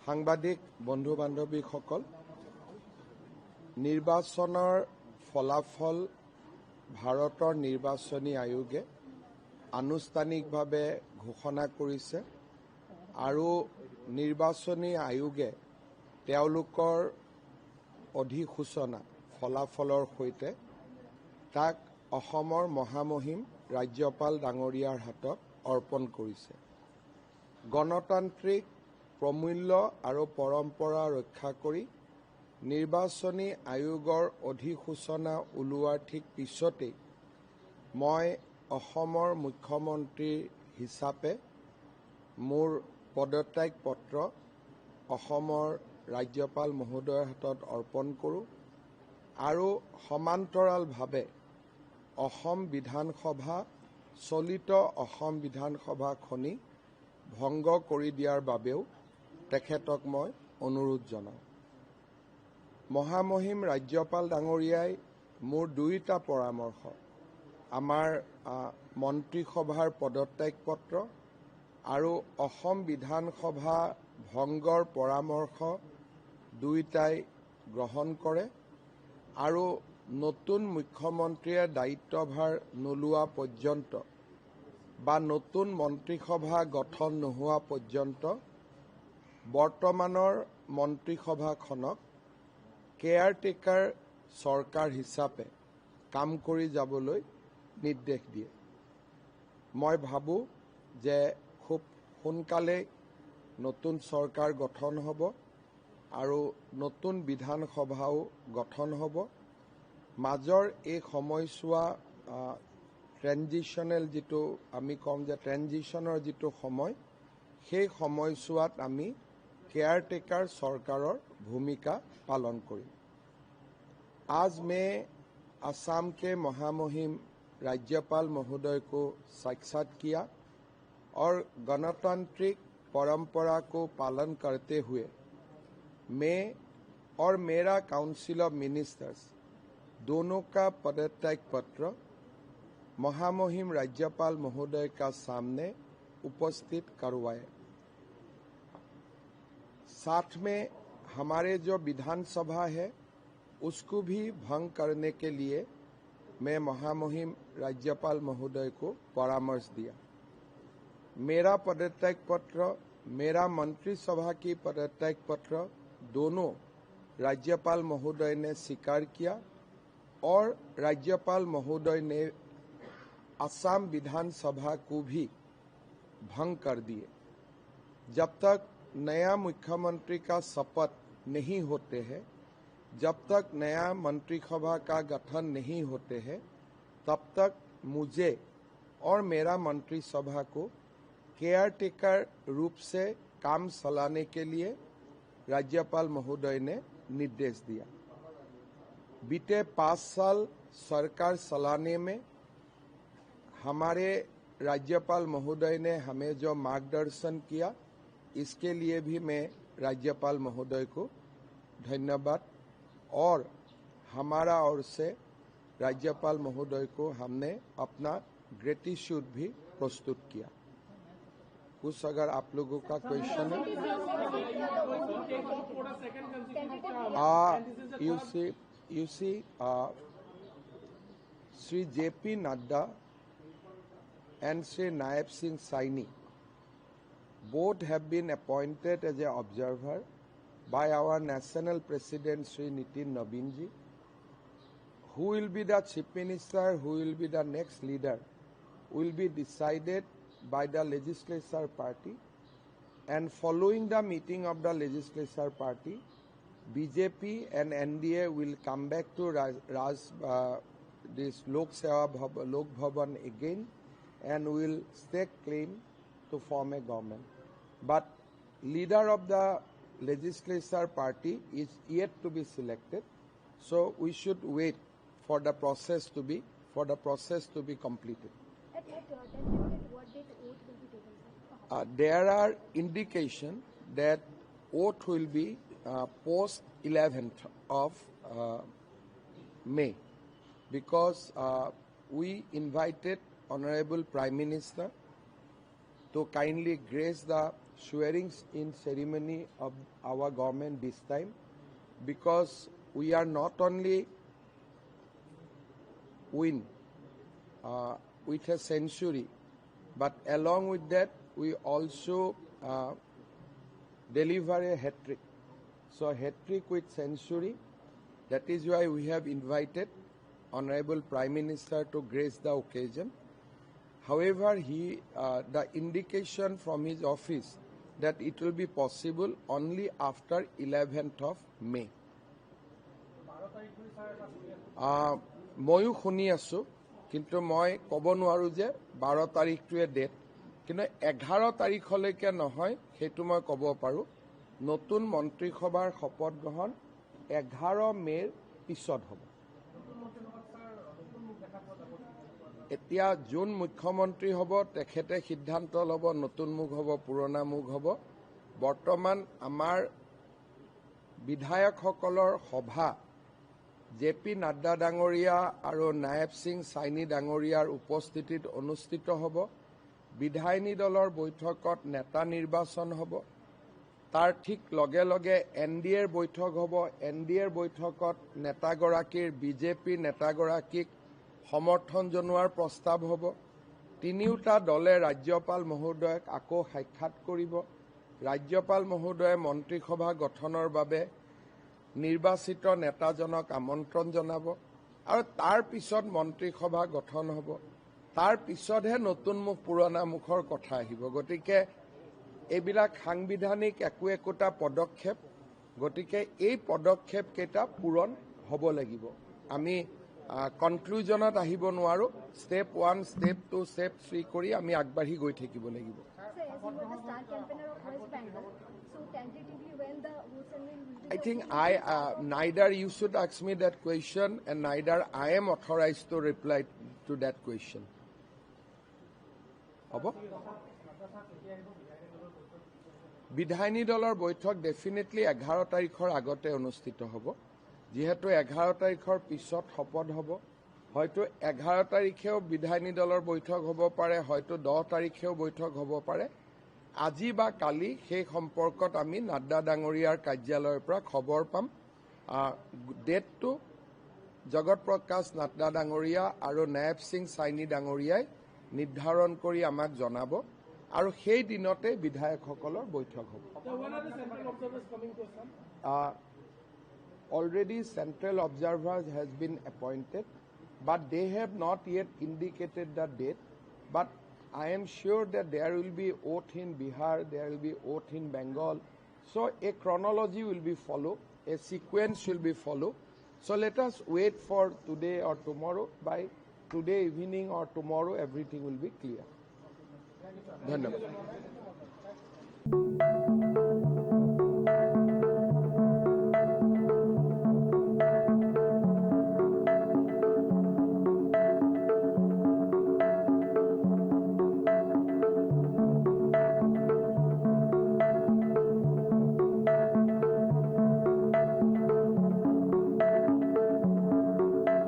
সাংবাদিক বন্ধু বান্ধৱীসকল, নিৰ্বাচনৰ ফলাফল ভাৰতৰ নিৰ্বাচনী আয়োগে আনুষ্ঠানিকভাৱে ঘোষণা কৰিছে আৰু নিৰ্বাচনী আয়োগে তেওঁলোকৰ অধিসূচনা ফলাফলৰ সৈতে তাক অসমৰ মহামহিম ৰাজ্যপাল ডাঙৰীয়াৰ হাতত অৰ্পণ কৰিছে। গণতান্ত্ৰিক প্ৰমূল্য আৰু পৰম্পৰা ৰক্ষা কৰি নিৰ্বাচনী আয়োগৰ অধিসূচনা ওলোৱাৰ ঠিক পিছতেই মই অসমৰ মুখ্যমন্ত্ৰী হিচাপে মোৰ পদত্যাগ পত্ৰ অসমৰ ৰাজ্যপাল মহোদয়ৰ হাতত অৰ্পণ কৰোঁ আৰু সমান্তৰালভাৱে চলিত অসম বিধানসভাখনি ভংগ কৰি দিয়াৰ বাবেও তেখেতক মই অনুৰোধ জনাওঁ। মহামহিম ৰাজ্যপাল ডাঙৰীয়াই মোৰ দুইটা পৰামৰ্শ, আমাৰ মন্ত্ৰীসভাৰ পদত্যাগ পত্ৰ আৰু অসম বিধানসভা ভংগৰ পৰামৰ্শ দুইটাই গ্ৰহণ কৰে আৰু নতুন মুখ্যমন্ত্ৰীয়ে দায়িত্বভাৰ নোলোৱা পৰ্যন্ত বা নতুন মন্ত্ৰীসভা গঠন নোহোৱা পৰ্যন্ত বৰ্তমানৰ মন্ত্ৰীসভাখনক কেয়াৰটেকাৰ চৰকাৰ হিচাপে কাম কৰি যাবলৈ নিৰ্দেশ দিয়ে। মই ভাবোঁ যে খুব সোনকালে নতুন চৰকাৰ গঠন হ'ব আৰু নতুন বিধানসভাও গঠন হ'ব। মাজৰ এই সময়ছোৱা ট্ৰেনজিশ্যনেল যিটো আমি কম যে ট্ৰেনজিশ্যনৰ যিটো সময়, সেই সময়ছোৱাত আমি কেয়াৰটেকাৰ চৰকাৰৰ ভূমিকা पालन करें। आज मैं असम के महामहिम राज्यपाल महोदय को साक्षात किया और गणतांत्रिक परंपरा को पालन करते हुए मैं और मेरा काउंसिल ऑफ मिनिस्टर्स दोनों का पदत्याग पत्र महामहिम राज्यपाल महोदय का सामने उपस्थित करवाए। साथ में हमारे जो विधानसभा है उसको भी भंग करने के लिए मैं महामहिम राज्यपाल महोदय को परामर्श दिया। मेरा पदत्याग पत्र, मेरा मंत्रिसभा की पदत्याग पत्र दोनों राज्यपाल महोदय ने स्वीकार किया और राज्यपाल महोदय ने असम विधानसभा को भी भंग कर दिए। जब तक नया मुख्यमंत्री का शपथ नहीं होते हैं, जब तक नया मंत्रिसभा का गठन नहीं होते हैं, तब तक मुझे और मेरा मंत्रिसभा को केयरटेकर रूप से काम चलाने के लिए राज्यपाल महोदय ने निर्देश दिया। बीते 5 साल सरकार चलाने में हमारे राज्यपाल महोदय ने हमें जो मार्गदर्शन किया, इसके लिए भी मैं राज्यपाल महोदय को धन्यवाद और हमारा ओर से राज्यपाल महोदय को हमने अपना ग्रेटिट्यूड भी प्रस्तुत किया। कुछ अगर आप लोगों का क्वेश्चन है, you see, Sri J.P. Nadda and Sri Naib Singh Saini both have been appointed as an observer by our national president Sri Nitin Nabinji. Who will be the chief minister, who will be the next leader, will be decided by the legislature party, and following the meeting of the legislature party, BJP and NDA will come back to this Lok Bhavan again and will stake claim to form a government. But leader of the legislature party is yet to be selected, so we should wait for the process to be completed. At what date oath will be taken, sir? There are indications that oath will be post 11th of May, because we invited Honorable Prime Minister to kindly grace the swearing in ceremony of our government this time, because we are not only win with a century, but along with that we also deliver a hat-trick. So hat-trick with century, that is why we have invited Honorable Prime Minister to grace the occasion. However, the indication from his office that it will be possible only after 11th of May. ময়ো শুনি আছোঁ, কিন্তু মই ক'ব নোৱাৰোঁ যে 12 তাৰিখটোৱে date, কিন্তু 11 তাৰিখলৈকে নহয় সেইটো মই ক'ব পাৰোঁ। নতুন মন্ত্ৰীসভাৰ শপত গ্ৰহণ 11 মে'ৰ পিছত হ'ব। এতিয়া যোন মুখ্যমন্ত্ৰী হ'ব তেখেতে সিদ্ধান্ত ল'ব, নতুন মুখ হ'ব, পুৰণা মুখ হ'ব। বৰ্তমান আমাৰ বিধায়কসকলৰ সভা জে.পি. নাড্ডা ডাঙৰীয়া আৰু নায়েব সিং চাইনি ডাঙৰীয়াৰ উপস্থিতিত অনুষ্ঠিত হ'ব। বিধায়িনী দলৰ বৈঠকত নেতা নিৰ্বাচন হ'ব। তাৰ ঠিক লগে লগে NDAৰ বৈঠক হ'ব। NDAৰ বৈঠকত নেতাগৰাকীৰ বিজেপি নেতাগৰাকীক সমৰ্থন জনোৱাৰ প্ৰস্তাৱ হ'ব। তিনিওটা দলে ৰাজ্যপাল মহোদয়ক আকৌ সাক্ষাৎ কৰিব। ৰাজ্যপাল মহোদয়ে মন্ত্ৰীসভা গঠনৰ বাবে নিৰ্বাচিত নেতাজনক আমন্ত্ৰণ জনাব আৰু তাৰ পিছত মন্ত্ৰীসভা গঠন হ'ব। তাৰ পিছতহে নতুন মুখ পুৰণা মুখৰ কথা আহিব। গতিকে এইবিলাক সাংবিধানিক একোটা পদক্ষেপ, গতিকে এই পদক্ষেপ কেইটা পূৰণ হ'ব লাগিব। আমি কনক্লুজনত আহিব নোৱাৰোঁ। ষ্টেপ 1, ষ্টেপ 2, ষ্টেপ 3 কৰি আমি আগবাঢ়ি গৈ থাকিব লাগিব। Sir, as you were the star campaigner of West Bengal, so tentatively when the votes and will be I think neither you should ask me that question and neither I am authorized to reply to that question. হ'ব? বিধায়িনী দলৰ বৈঠক definitely 11 তাৰিখৰ আগতে অনুষ্ঠিত হ'ব। যিহেতু 11 তাৰিখৰ পিছত শপত হ'ব, হয়তো 11 তাৰিখেও বিধায়িনী দলৰ বৈঠক হ'ব পাৰে, হয়তো 10 তাৰিখেও বৈঠক হ'ব পাৰে। আজি বা কালি সেই সম্পৰ্কত আমি নাড্ডা ডাঙৰীয়াৰ কাৰ্যালয়ৰ পৰা খবৰ পাম। ডেটটো জগত প্ৰকাশ নাড্ডা ডাঙৰীয়া আৰু নায়েব সিং চাইনি ডাঙৰীয়াই নিৰ্ধাৰণ কৰি আমাক জনাব আৰু সেই দিনতে বিধায়কসকলৰ বৈঠক হ'ব। Already central observers has been appointed, but they have not yet indicated the date. But I am sure that there will be oath in Bihar, there will be oath in Bengal. So a chronology will be followed, a sequence will be followed. So let us wait for today or tomorrow. By today evening or tomorrow, everything will be clear. Dhanyavad.